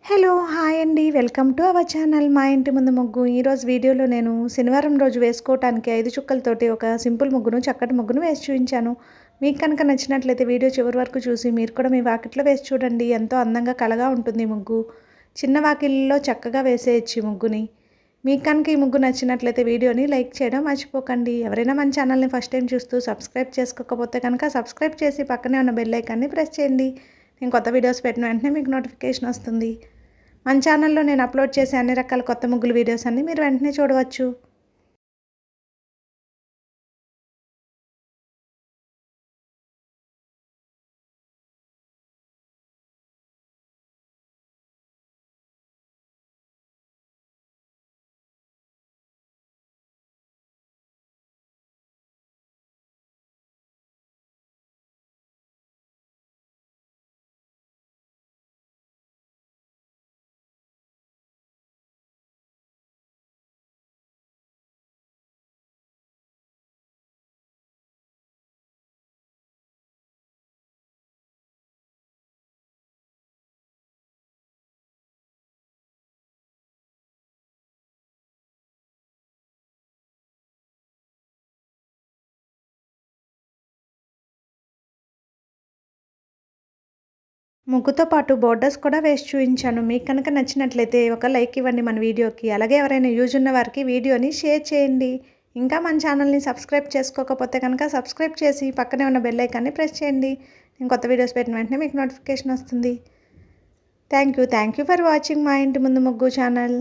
Hello! Hi అండి. Welcome to our channel మా ఇంటి ముందు ముగ్గు. ఈరోజు వీడియోలో నేను శనివారం రోజు వేసుకోవటానికి 5 చుక్కలతోటి ఒక సింపుల్ ముగ్గును, చక్కటి ముగ్గును వేసి చూపించాను. మీకు కనుక నచ్చినట్లయితే వీడియో చివరి వరకు చూసి మీరు కూడా మీ వాకిట్లో వేసి చూడండి. ఎంతో అందంగా కళగా ఉంటుంది ఈ ముగ్గు. చిన్న వాకిలిలో చక్కగా వేసేయచ్చు ఈ ముగ్గుని. మీకు కనుక ఈ ముగ్గు నచ్చినట్లయితే వీడియోని లైక్ చేయడం మర్చిపోకండి. ఎవరైనా మన ఛానల్ని ఫస్ట్ టైం చూస్తూ సబ్స్క్రైబ్ చేసుకోకపోతే కనుక సబ్స్క్రైబ్ చేసి పక్కనే ఉన్న బెల్ ఐకాన్ని ప్రెస్ చేయండి. నేను కొత్త వీడియోస్ పెట్టిన వెంటనే మీకు నోటిఫికేషన్ వస్తుంది. మన ఛానల్లో నేను అప్లోడ్ చేసే అన్ని రకాల కొత్త ముగ్గులు వీడియోస్ అన్నీ మీరు వెంటనే చూడవచ్చు. ముగ్గుతో పాటు బోర్డర్స్ కూడా వేసి చూపించాను. మీకు కనుక నచ్చినట్లయితే ఒక లైక్ ఇవ్వండి మన వీడియోకి. అలాగే ఎవరైనా యూజ్ ఉన్న వారికి వీడియోని షేర్ చేయండి. ఇంకా మన ఛానల్ని సబ్స్క్రైబ్ చేసుకోకపోతే కనుక సబ్స్క్రైబ్ చేసి పక్కనే ఉన్న బెల్ ఐకాన్ని ప్రెస్ చేయండి. నేను కొత్త వీడియోస్ పెట్టిన వెంటనే మీకు నోటిఫికేషన్ వస్తుంది. థ్యాంక్ యూ ఫర్ వాచింగ్ మా ఇంటి ముందు ముగ్గు ఛానల్.